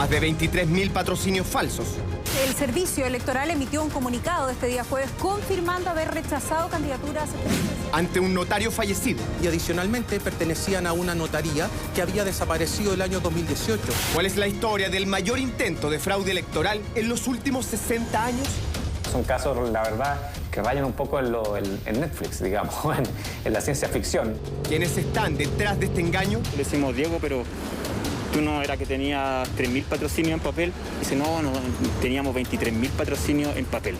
Más de 23.000 patrocinios falsos. El servicio electoral emitió un comunicado este día jueves confirmando haber rechazado candidaturas ante un notario fallecido. Y adicionalmente pertenecían a una notaría que había desaparecido el año 2018. ¿Cuál es la historia del mayor intento de fraude electoral en los últimos 60 años? Son casos, la verdad, que rayan un poco en Netflix, digamos, en la ciencia ficción. ¿Quiénes están detrás de este engaño? Le decimos, Diego, pero tú no era que tenías 3.000 patrocinios en papel. Dice, no, teníamos 23.000 patrocinios en papel.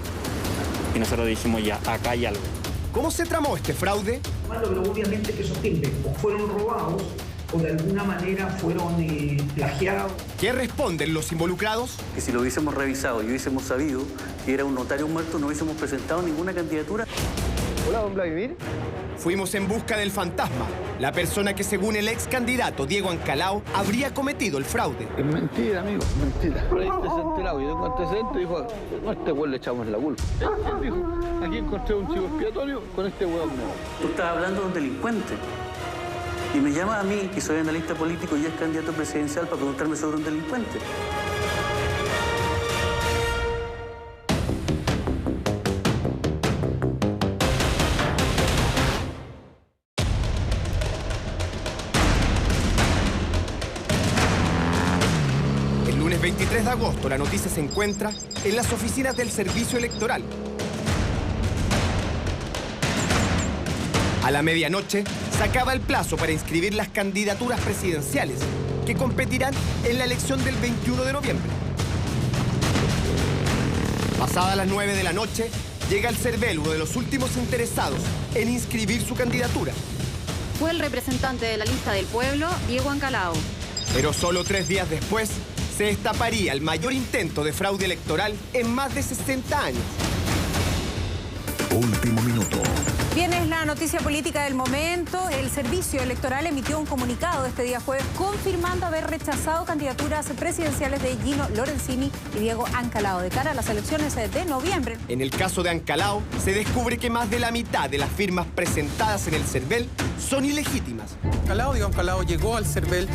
Y nosotros dijimos, ya, acá hay algo. ¿Cómo se tramó este fraude? Bueno, pero obviamente que esos timbres o fueron robados o de alguna manera fueron plagiados. ¿Qué responden los involucrados? Que si lo hubiésemos revisado y hubiésemos sabido que era un notario muerto, no hubiésemos presentado ninguna candidatura. Hola, don Vladimir. Fuimos en busca del fantasma, la persona que según el ex candidato Diego Ancalao habría cometido el fraude. Es mentira, amigo, mentira. Por ahí te has enterado y tengo antecedentes, dijo, no, a este güey le echamos la culpa. Él dijo, aquí encontré un chivo expiatorio, con este hueón no. Tú estás hablando de un delincuente. Y me llama a mí, que soy analista político y es candidato presidencial, para preguntarme sobre un delincuente. El lunes 23 de agosto la noticia se encuentra en las oficinas del Servicio Electoral. A la medianoche se acaba el plazo para inscribir las candidaturas presidenciales que competirán en la elección del 21 de noviembre. Pasadas las 9 de la noche, llega al CERVEL uno de los últimos interesados en inscribir su candidatura. Fue el representante de la lista del pueblo, Diego Ancalao. Pero solo 3 días después se destaparía el mayor intento de fraude electoral en más de 60 años. Último minuto. Bien, es la noticia política del momento. El Servicio Electoral emitió un comunicado este día jueves confirmando haber rechazado candidaturas presidenciales de Gino Lorenzini y Diego Ancalao de cara a las elecciones de noviembre. En el caso de Ancalao, se descubre que más de la mitad de las firmas presentadas en el CERVEL son ilegítimas. Diego Ancalao llegó al CERVEL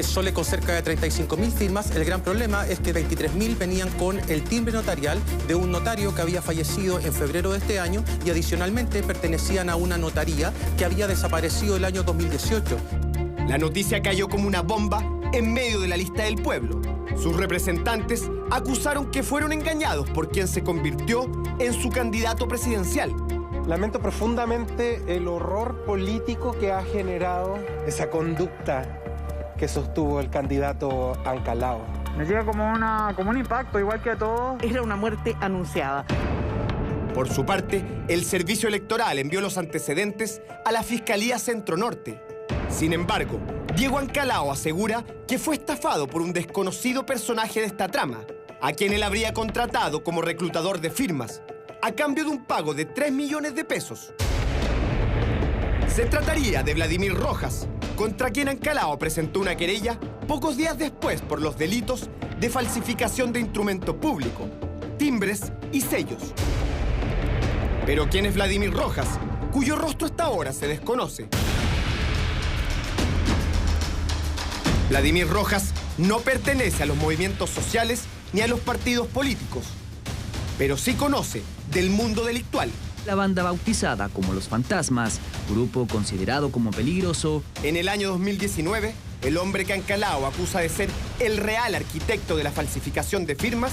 solo con cerca de 35.000 firmas. El gran problema es que 23.000 venían con el timbre notarial de un notario que había fallecido en febrero de este año y adicionalmente pertenecían a una notaría que había desaparecido el año 2018. La noticia cayó como una bomba en medio de la lista del pueblo. Sus representantes acusaron que fueron engañados por quien se convirtió en su candidato presidencial. Lamento profundamente el horror político que ha generado esa conducta que sostuvo el candidato Ancalao. Me llega como un impacto, igual que a todos. Era una muerte anunciada. Por su parte, el Servicio Electoral envió los antecedentes a la Fiscalía Centro Norte. Sin embargo, Diego Ancalao asegura que fue estafado por un desconocido personaje de esta trama, a quien él habría contratado como reclutador de firmas, a cambio de un pago de 3 millones de pesos. Se trataría de Vladimir Rojas, contra quien Ancalao presentó una querella pocos días después por los delitos de falsificación de instrumento público, timbres y sellos. Pero ¿quién es Vladimir Rojas, cuyo rostro hasta ahora se desconoce? Vladimir Rojas no pertenece a los movimientos sociales ni a los partidos políticos, pero sí conoce del mundo delictual. La banda bautizada como Los Fantasmas, grupo considerado como peligroso. En el año 2019, el hombre que Ancalao acusa de ser el real arquitecto de la falsificación de firmas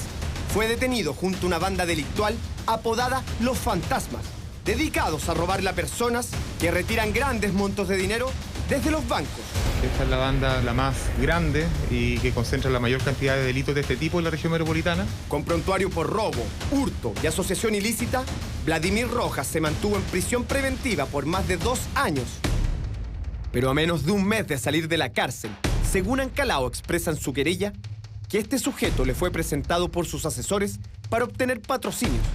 fue detenido junto a una banda delictual apodada Los Fantasmas, dedicados a robarle a personas que retiran grandes montos de dinero desde los bancos. Esta es la banda la más grande y que concentra la mayor cantidad de delitos de este tipo en la región metropolitana. Con prontuario por robo, hurto y asociación ilícita, Vladimir Rojas se mantuvo en prisión preventiva por más de 2 años. Pero a menos de un mes de salir de la cárcel, según Ancalao expresa en su querella, que este sujeto le fue presentado por sus asesores para obtener patrocinios,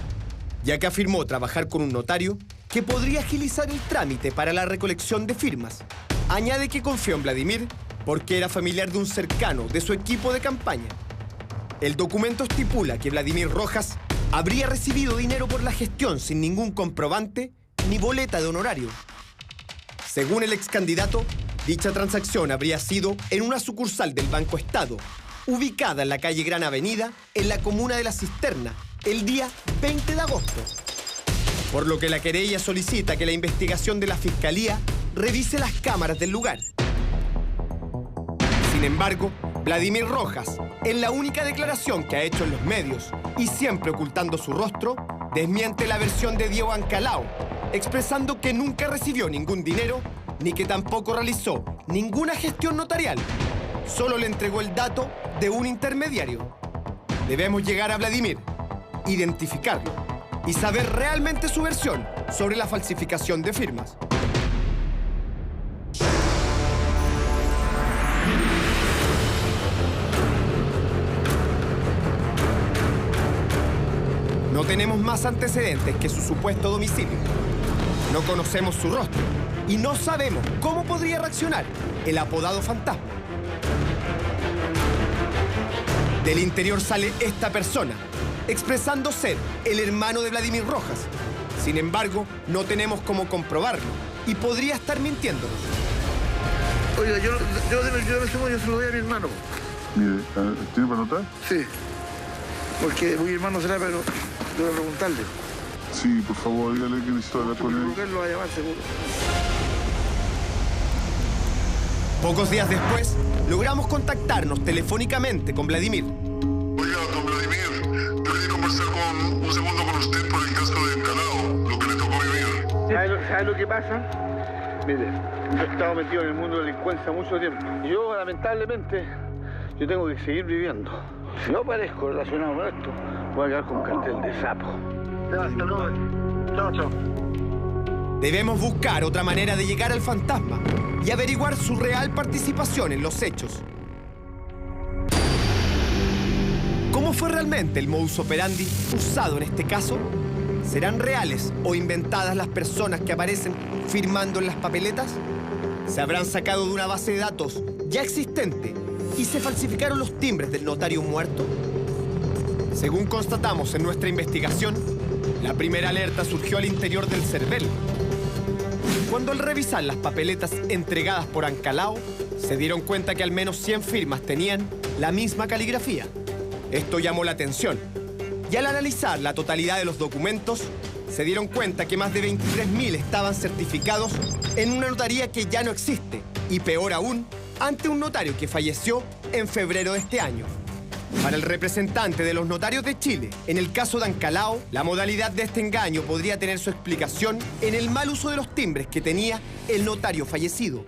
ya que afirmó trabajar con un notario que podría agilizar el trámite para la recolección de firmas. Añade que confió en Vladimir porque era familiar de un cercano de su equipo de campaña. El documento estipula que Vladimir Rojas habría recibido dinero por la gestión sin ningún comprobante ni boleta de honorario. Según el ex candidato, dicha transacción habría sido en una sucursal del Banco Estado, ubicada en la calle Gran Avenida, en la comuna de La Cisterna, el día 20 de agosto. Por lo que la querella solicita que la investigación de la Fiscalía revise las cámaras del lugar. Sin embargo, Vladimir Rojas, en la única declaración que ha hecho en los medios y siempre ocultando su rostro, desmiente la versión de Diego Ancalao, expresando que nunca recibió ningún dinero ni que tampoco realizó ninguna gestión notarial. Solo le entregó el dato de un intermediario. Debemos llegar a Vladimir, identificarlo y saber realmente su versión sobre la falsificación de firmas. No tenemos más antecedentes que su supuesto domicilio. No conocemos su rostro y no sabemos cómo podría reaccionar el apodado fantasma. Del interior sale esta persona, expresando ser el hermano de Vladimir Rojas. Sin embargo, no tenemos cómo comprobarlo y podría estar mintiéndonos. Oiga, yo se lo doy a mi hermano. Mire, ¿tiene para anotar? Sí, porque mi hermano será, pero debo preguntarle. Sí, por favor, dígale que necesito hablar con él. Él lo va a llamar seguro. Pocos días después, logramos contactarnos telefónicamente con Vladimir. Oiga, don Vladimir, yo quería conversar un segundo con usted por el caso de Ancalao, lo que le tocó vivir. ¿Sabe lo que pasa? Mire, yo he estado metido en el mundo de la delincuencia mucho tiempo. Yo, lamentablemente, yo tengo que seguir viviendo. Si no aparezco relacionado con esto, voy a quedar con cartel de sapo. Chao. Debemos buscar otra manera de llegar al fantasma y averiguar su real participación en los hechos. ¿Cómo fue realmente el modus operandi usado en este caso? ¿Serán reales o inventadas las personas que aparecen firmando en las papeletas? ¿Se habrán sacado de una base de datos ya existente y se falsificaron los timbres del notario muerto? Según constatamos en nuestra investigación, la primera alerta surgió al interior del CERVEL, cuando al revisar las papeletas entregadas por Ancalao, se dieron cuenta que al menos 100 firmas tenían la misma caligrafía. Esto llamó la atención, y al analizar la totalidad de los documentos, se dieron cuenta que más de 23.000 estaban certificados en una notaría que ya no existe, y peor aún, ante un notario que falleció en febrero de este año. Para el representante de los notarios de Chile, en el caso de Ancalao, la modalidad de este engaño podría tener su explicación en el mal uso de los timbres que tenía el notario fallecido.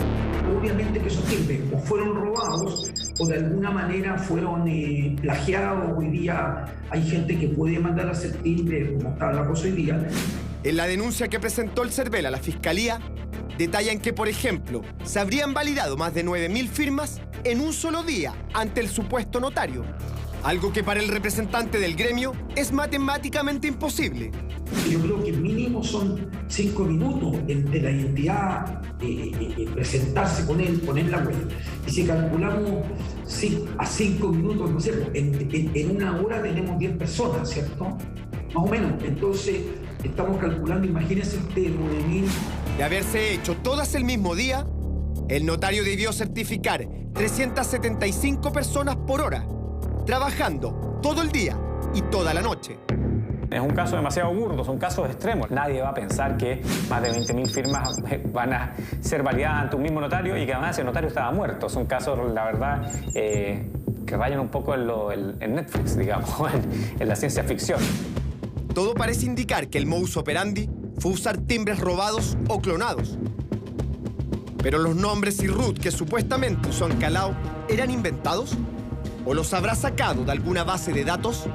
Obviamente que esos timbres o fueron robados o de alguna manera fueron plagiados. Hoy día hay gente que puede mandar a hacer timbre, como está la cosa hoy día. En la denuncia que presentó el CERVEL a la Fiscalía, detallan que, por ejemplo, se habrían validado más de 9.000 firmas en un solo día ante el supuesto notario. Algo que para el representante del gremio es matemáticamente imposible. Yo creo que mínimo son 5 minutos entre la identidad, presentarse con él, poner la web. Y si calculamos a 5 minutos, no sé, en una hora tenemos 10 personas, ¿cierto? Más o menos. Entonces, estamos calculando, imagínense usted, 9.000. De haberse hecho todas el mismo día, el notario debió certificar 375 personas por hora, trabajando todo el día y toda la noche. Es un caso demasiado burdo, son casos extremos. Nadie va a pensar que más de 20.000 firmas van a ser validadas ante un mismo notario y que además el notario estaba muerto. Son casos, la verdad, que rayan un poco en Netflix, digamos, en la ciencia ficción. Todo parece indicar que el modus operandi fue usar timbres robados o clonados. Pero los nombres y RUT que supuestamente usó Ancalao, ¿eran inventados? ¿O los habrá sacado de alguna base de datos?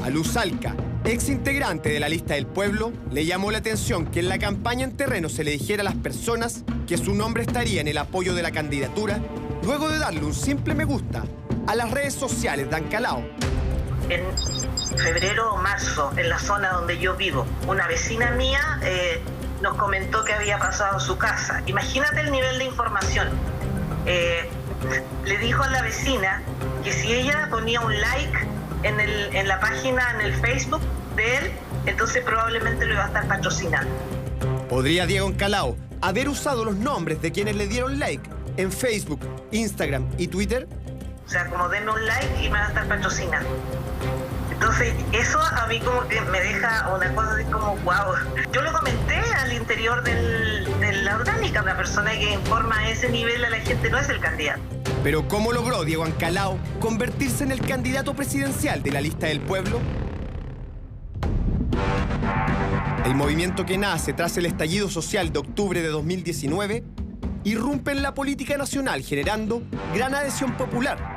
A Luz Alca, ex integrante de la lista del pueblo, le llamó la atención que en la campaña en terreno se le dijera a las personas que su nombre estaría en el apoyo de la candidatura, luego de darle un simple me gusta a las redes sociales de Ancalao. En febrero o marzo, en la zona donde yo vivo, una vecina mía nos comentó que había pasado a su casa. Imagínate el nivel de información. Le dijo a la vecina que si ella ponía un like en la página, en el Facebook de él, entonces probablemente lo iba a estar patrocinando. ¿Podría Diego Ancalao haber usado los nombres de quienes le dieron like en Facebook, Instagram y Twitter? O sea, como denme un like y me van a estar patrocinando. Entonces, eso a mí como que me deja una cosa así como wow. Yo lo comenté al interior de la orgánica, una persona que informa a ese nivel a la gente no es el candidato. Pero ¿cómo logró Diego Ancalao convertirse en el candidato presidencial de la lista del pueblo? El movimiento que nace tras el estallido social de octubre de 2019 irrumpe en la política nacional generando gran adhesión popular.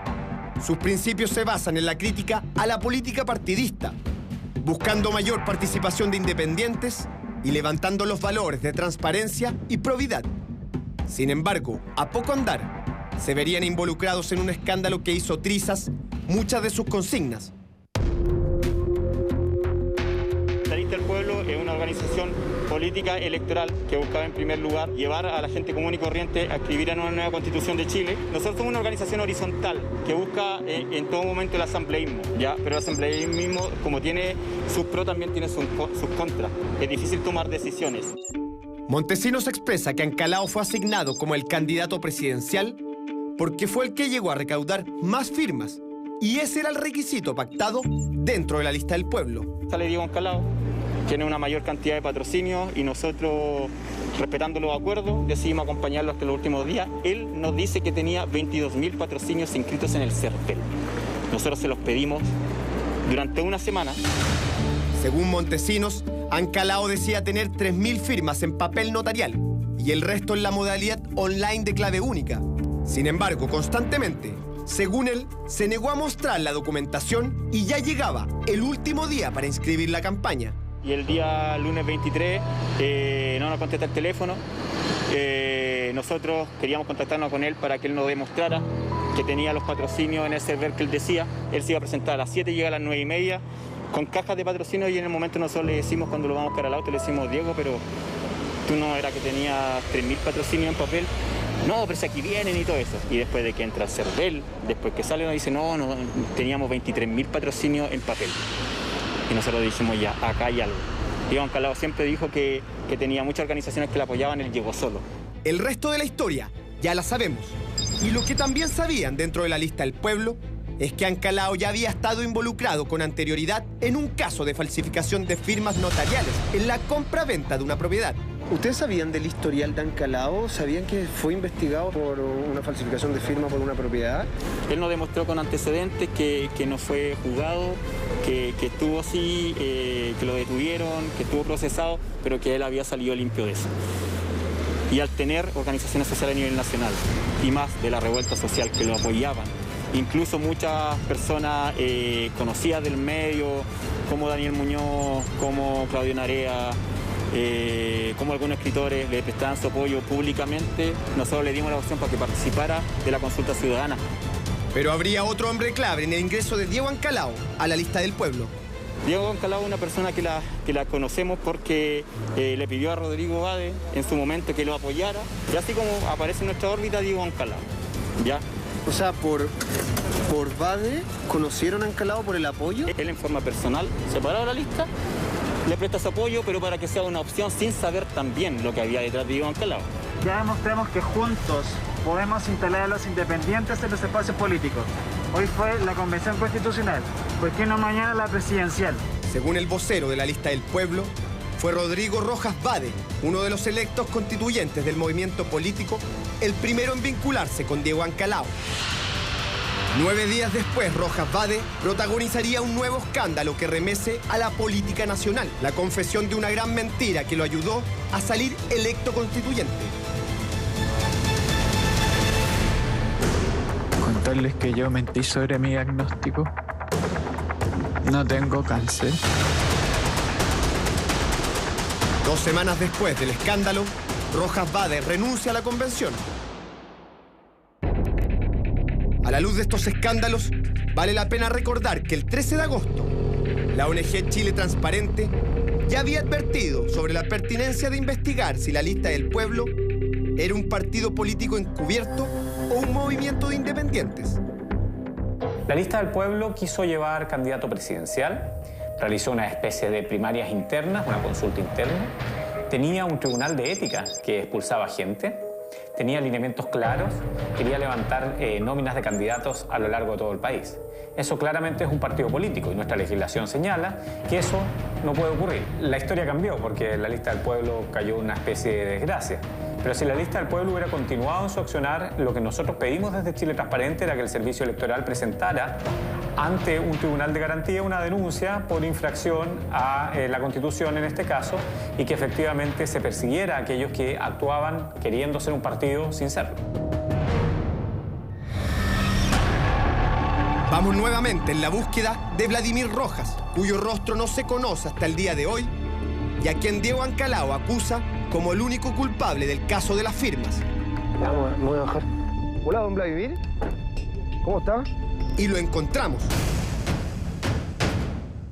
Sus principios se basan en la crítica a la política partidista, buscando mayor participación de independientes y levantando los valores de transparencia y probidad. Sin embargo, a poco andar, se verían involucrados en un escándalo que hizo trizas muchas de sus consignas. La Lista del Pueblo es una organización política electoral que buscaba en primer lugar llevar a la gente común y corriente a escribir en una nueva Constitución de Chile. Nosotros somos una organización horizontal que busca en todo momento el asambleísmo, ¿ya? Pero el asambleísmo, como tiene sus pros, también tiene sus contras. Es difícil tomar decisiones. Montesinos expresa que Ancalao fue asignado como el candidato presidencial porque fue el que llegó a recaudar más firmas y ese era el requisito pactado dentro de la Lista del Pueblo. Sale Diego Ancalao, tiene una mayor cantidad de patrocinios y nosotros, respetando los acuerdos, decidimos acompañarlo hasta los últimos días. Él nos dice que tenía 22.000 patrocinios inscritos en el CERVEL. Nosotros se los pedimos durante una semana. Según Montesinos, Ancalao decía tener 3.000 firmas en papel notarial y el resto en la modalidad online de clave única. Sin embargo, constantemente, según él, se negó a mostrar la documentación y ya llegaba el último día para inscribir la campaña. Y el día lunes 23 no nos contesta el teléfono. Nosotros queríamos contactarnos con él para que él nos demostrara que tenía los patrocinios en el server que él decía. Él se iba a presentar a las 7 y llega a las 9:30 con cajas de patrocinio y en el momento nosotros le decimos, cuando lo vamos a buscar al auto, le decimos, Diego, pero tú no era que tenías 3.000 patrocinios en papel. No, pero si aquí vienen y todo eso. Y después de que entra el CERVEL, después que sale nos dice, no, teníamos 23.000 patrocinios en papel. Y nosotros dijimos, ya, acá hay algo. Diego Ancalao siempre dijo que tenía muchas organizaciones que le apoyaban, él llegó solo. El resto de la historia ya la sabemos. Y lo que también sabían dentro de la Lista del Pueblo es que Ancalao ya había estado involucrado con anterioridad en un caso de falsificación de firmas notariales en la compra-venta de una propiedad. ¿Ustedes sabían del historial de Ancalao? ¿Sabían que fue investigado por una falsificación de firma por una propiedad? Él nos demostró con antecedentes que no fue juzgado, que estuvo así, que lo detuvieron, que estuvo procesado, pero que él había salido limpio de eso. Y al tener organizaciones sociales a nivel nacional y más de la revuelta social que lo apoyaban, incluso muchas personas conocidas del medio, como Daniel Muñoz, como Claudio Narea, como algunos escritores le prestaban su apoyo públicamente, nosotros le dimos la opción para que participara de la consulta ciudadana. Pero habría otro hombre clave en el ingreso de Diego Ancalao a la Lista del Pueblo. Diego Ancalao es una persona que la conocemos porque le pidió a Rodrigo Bade en su momento que lo apoyara, y así como aparece en nuestra órbita Diego Ancalao, ¿ya? O sea, por Bade, ¿conocieron a Ancalao por el apoyo? Él en forma personal, separado de la lista, le presta su apoyo, pero para que sea una opción sin saber también lo que había detrás de Diego Ancalao. Ya demostramos que juntos podemos instalar a los independientes en los espacios políticos. Hoy fue la Convención Constitucional, ¿por qué no mañana la presidencial? Según el vocero de la Lista del Pueblo, fue Rodrigo Rojas Bade, uno de los electos constituyentes del movimiento político, el primero en vincularse con Diego Ancalao. 9 días después, Rojas Bade protagonizaría un nuevo escándalo que remece a la política nacional, la confesión de una gran mentira que lo ayudó a salir electo constituyente. Contarles que yo mentí sobre mi diagnóstico. No tengo cáncer. 2 semanas después del escándalo, Rojas Bade renuncia a la convención. A la luz de estos escándalos, vale la pena recordar que el 13 de agosto, la ONG Chile Transparente ya había advertido sobre la pertinencia de investigar si la Lista del Pueblo era un partido político encubierto o un movimiento de independientes. La Lista del Pueblo quiso llevar candidato presidencial, realizó una especie de primarias internas, una consulta interna, tenía un tribunal de ética que expulsaba gente, tenía lineamientos claros, quería levantar nóminas de candidatos a lo largo de todo el país. Eso claramente es un partido político y nuestra legislación señala que eso no puede ocurrir. La historia cambió porque la lista del pueblo cayó en una especie de desgracia. Pero si la lista del pueblo hubiera continuado en su accionar, lo que nosotros pedimos desde Chile Transparente era que el Servicio Electoral presentara ante un tribunal de garantía una denuncia por infracción a la Constitución en este caso y que efectivamente se persiguiera a aquellos que actuaban queriendo ser un partido sin serlo. Vamos nuevamente en la búsqueda de Vladimir Rojas, cuyo rostro no se conoce hasta el día de hoy y a quien Diego Ancalao acusa como el único culpable del caso de las firmas. Vamos, me voy a bajar. Hola, don Vladimir. ¿Cómo está? Y lo encontramos.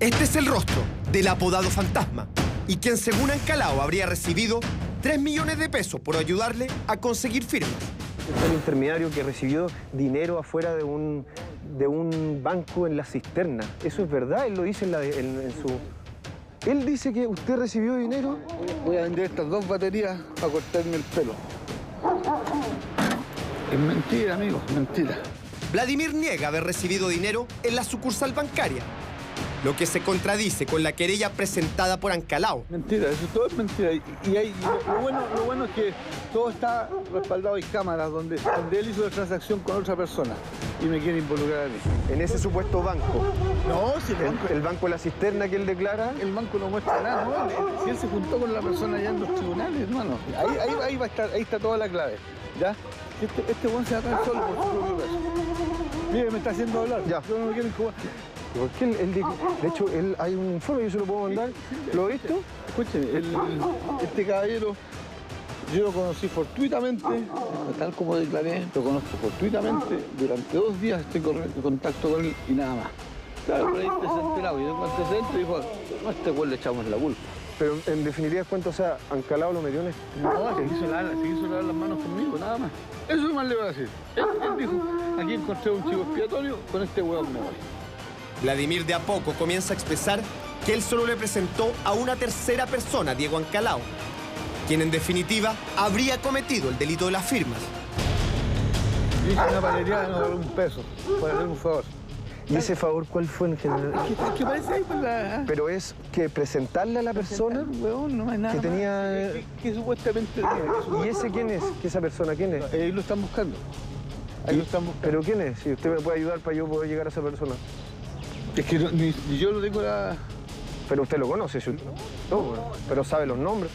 Este es el rostro del apodado Fantasma y quien según Ancalao habría recibido 3 millones de pesos por ayudarle a conseguir firmas. Es el intermediario que recibió dinero afuera de un banco en la cisterna. ¿Eso es verdad? Él lo dice en su... Él dice que usted recibió dinero. Voy a vender estas 2 baterías para cortarme el pelo. Es mentira, amigo, mentira. Vladimir niega haber recibido dinero en la sucursal bancaria, lo que se contradice con la querella presentada por Ancalao. Mentira, eso todo es mentira. Lo bueno es que todo está respaldado en cámaras donde él hizo la transacción con otra persona y me quiere involucrar a mí. En ese supuesto banco. No, si el banco de la cisterna que él declara. El banco no muestra nada, ¿no? Si él se juntó con la persona allá en los tribunales, hermano. Ahí va a estar, ahí está toda la clave. ¿Ya? Este buen se va a traer solo por su propio peso. Mire, me está haciendo hablar. Ya. Yo no me quiero jugar. Porque él dijo, de hecho, hay un informe, yo se lo puedo mandar. ¿Lo ha visto? Escúcheme, este caballero, yo lo conocí fortuitamente, tal como declaré, lo conozco fortuitamente, durante 2 días estoy en contacto con él y nada más. Claro, pero ahí se ha enterado, y en cuanto se enteró, dijo, no, a este güey le echamos la culpa. Pero en definitiva, ¿cuánto? O sea, Ancalao lo metió en este... No, se quiso lavar las manos conmigo, nada más. Eso más le voy a decir. Él dijo, aquí encontré un chivo expiatorio, con este hueón me voy. Vladimir de a poco comienza a expresar que él solo le presentó a una tercera persona, Diego Ancalao, quien en definitiva habría cometido el delito de las firmas. Hice una palería de no dar un peso, para hacer un favor. ¿Y ese favor cuál fue en general? ¿Qué parece ahí por la...? Pero es que presentarle a la persona no hay nada que tenía... Que supuestamente tenía. ¿Y ese quién es? ¿Que esa persona quién es? Ahí lo están buscando. Ahí lo están buscando. ¿Pero quién es? Si usted me puede ayudar para yo poder llegar a esa persona. Es que ni yo no tengo la... Pero usted lo conoce, no, pero sabe los nombres.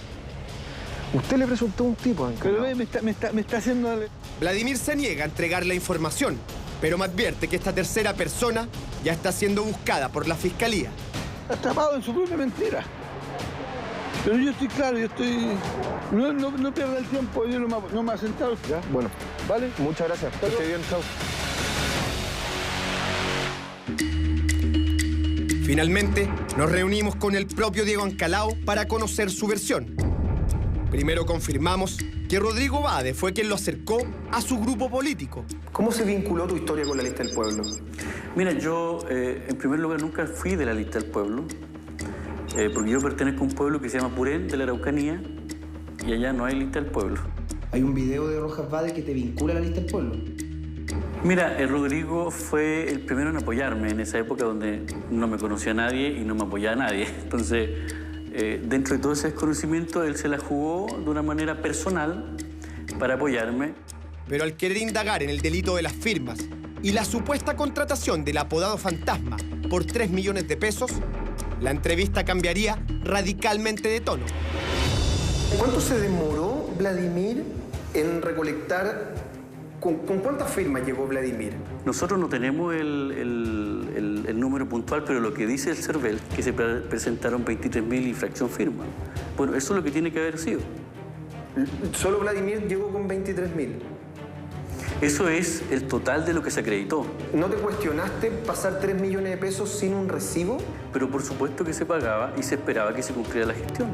Usted le presentó a un tipo, Ancalao. Pero me está haciendo... Vladimir se niega a entregar la información, pero me advierte que esta tercera persona ya está siendo buscada por la fiscalía. Atrapado en su propia mentira. Pero yo estoy claro, yo estoy... No pierda el tiempo, yo no me ha sentado. ¿Ya? Bueno, ¿vale? Muchas gracias. Que esté bien, chao. Finalmente, nos reunimos con el propio Diego Ancalao para conocer su versión. Primero confirmamos que Rodrigo Bade fue quien lo acercó a su grupo político. ¿Cómo se vinculó tu historia con la lista del pueblo? Mira, yo en primer lugar nunca fui de la lista del pueblo, porque yo pertenezco a un pueblo que se llama Purén, de la Araucanía, y allá no hay lista del pueblo. ¿Hay un video de Rojas Bade que te vincula a la lista del pueblo? Mira, Rodrigo fue el primero en apoyarme en esa época donde no me conocía nadie y no me apoyaba nadie. Entonces, dentro de todo ese desconocimiento, él se la jugó de una manera personal para apoyarme. Pero al querer indagar en el delito de las firmas y la supuesta contratación del apodado Fantasma por 3 millones de pesos, la entrevista cambiaría radicalmente de tono. ¿Cuánto se demoró Vladimir en recolectar? ¿Con cuántas firmas llegó Vladimir? Nosotros no tenemos el número puntual, pero lo que dice el CERVEL es que se presentaron 23.000 y fracción firma. Bueno, eso es lo que tiene que haber sido. ¿Solo Vladimir llegó con 23.000? Eso es el total de lo que se acreditó. ¿No te cuestionaste pasar 3 millones de pesos sin un recibo? Pero por supuesto que se pagaba y se esperaba que se cumpliera la gestión.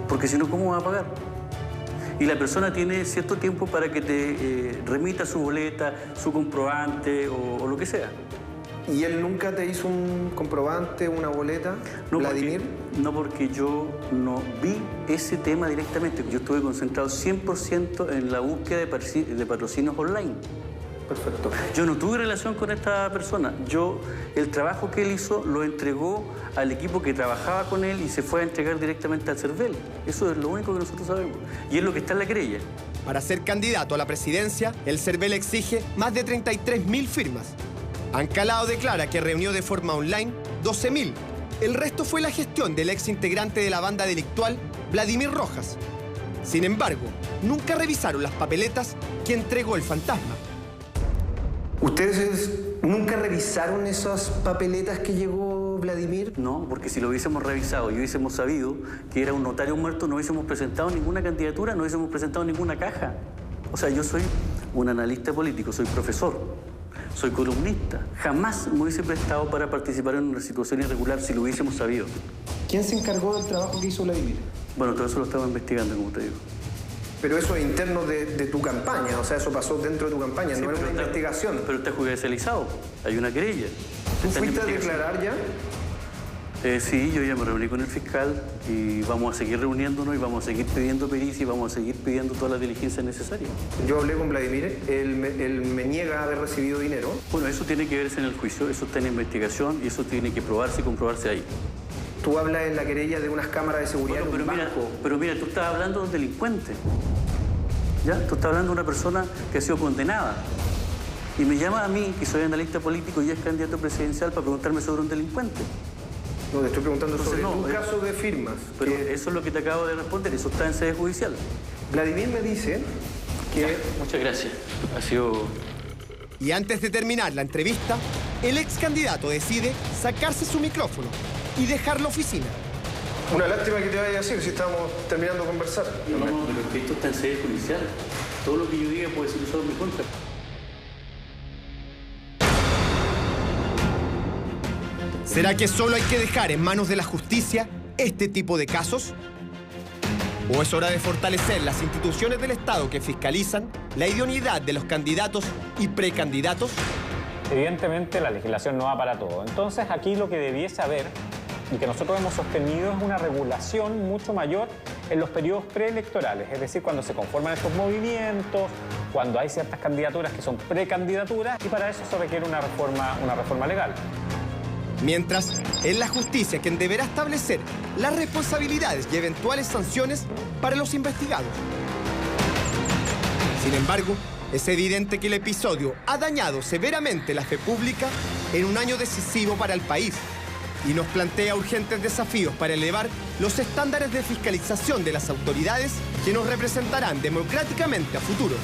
Porque si no, ¿cómo va a pagar? Y la persona tiene cierto tiempo para que te remita su boleta, su comprobante o lo que sea. ¿Y él nunca te hizo un comprobante, una boleta, no, Vladimir? Porque yo no vi ese tema directamente. Yo estuve concentrado 100% en la búsqueda de patrocinios online. Perfecto. Yo no tuve relación con esta persona. El trabajo que él hizo lo entregó al equipo que trabajaba con él y se fue a entregar directamente al CERVEL. Eso es lo único que nosotros sabemos. Y es lo que está en la querella. Para ser candidato a la presidencia, el CERVEL exige más de 33.000 firmas. Ancalado declara que reunió de forma online 12.000. El resto fue la gestión del ex integrante de la banda delictual, Vladimir Rojas. Sin embargo, nunca revisaron las papeletas que entregó el fantasma. ¿Ustedes nunca revisaron esas papeletas que llegó Vladimir? No, porque si lo hubiésemos revisado y hubiésemos sabido que era un notario muerto, no hubiésemos presentado ninguna candidatura, no hubiésemos presentado ninguna caja. O sea, yo soy un analista político, soy profesor, soy columnista. Jamás me hubiese prestado para participar en una situación irregular si lo hubiésemos sabido. ¿Quién se encargó del trabajo que hizo Vladimir? Bueno, todo eso lo estaba investigando, como te digo. Pero eso es interno de tu campaña, o sea, eso pasó dentro de tu campaña, sí, no era una investigación. Pero está judicializado, hay una querella. ¿Tú fuiste a declarar ya? Sí, yo ya me reuní con el fiscal y vamos a seguir reuniéndonos y vamos a seguir pidiendo pericia y vamos a seguir pidiendo todas las diligencias necesarias. Yo hablé con Vladimir, él me niega haber recibido dinero. Bueno, eso tiene que verse en el juicio, eso está en investigación y eso tiene que probarse y comprobarse ahí. Tú hablas en la querella de unas cámaras de seguridad en un banco. Pero mira, tú estás hablando de un delincuente. ¿Ya? Tú estás hablando de una persona que ha sido condenada. Y me llama a mí, que soy analista político y es candidato presidencial, para preguntarme sobre un delincuente. No, te estoy preguntando sobre un caso de firmas. Pero eso es lo que te acabo de responder, eso está en sede judicial. Vladimir me dice que... Ya, muchas gracias. Ha sido... Y antes de terminar la entrevista, el ex candidato decide sacarse su micrófono y dejar la oficina. Una lástima que te vaya a decir si estamos terminando de conversar. No, pero que esto está en sede judicial. Todo lo que yo diga puede ser usado en mi contra. ¿Será que solo hay que dejar en manos de la justicia este tipo de casos? ¿O es hora de fortalecer las instituciones del Estado que fiscalizan la idoneidad de los candidatos y precandidatos? Evidentemente la legislación no va para todo. Entonces aquí lo que debiese haber, y que nosotros hemos sostenido, es una regulación mucho mayor en los periodos preelectorales, es decir, cuando se conforman estos movimientos, cuando hay ciertas candidaturas que son precandidaturas, y para eso se requiere una reforma legal. Mientras, es la justicia quien deberá establecer las responsabilidades y eventuales sanciones para los investigados. Sin embargo, es evidente que el episodio ha dañado severamente la fe pública en un año decisivo para el país y nos plantea urgentes desafíos para elevar los estándares de fiscalización de las autoridades que nos representarán democráticamente a futuro.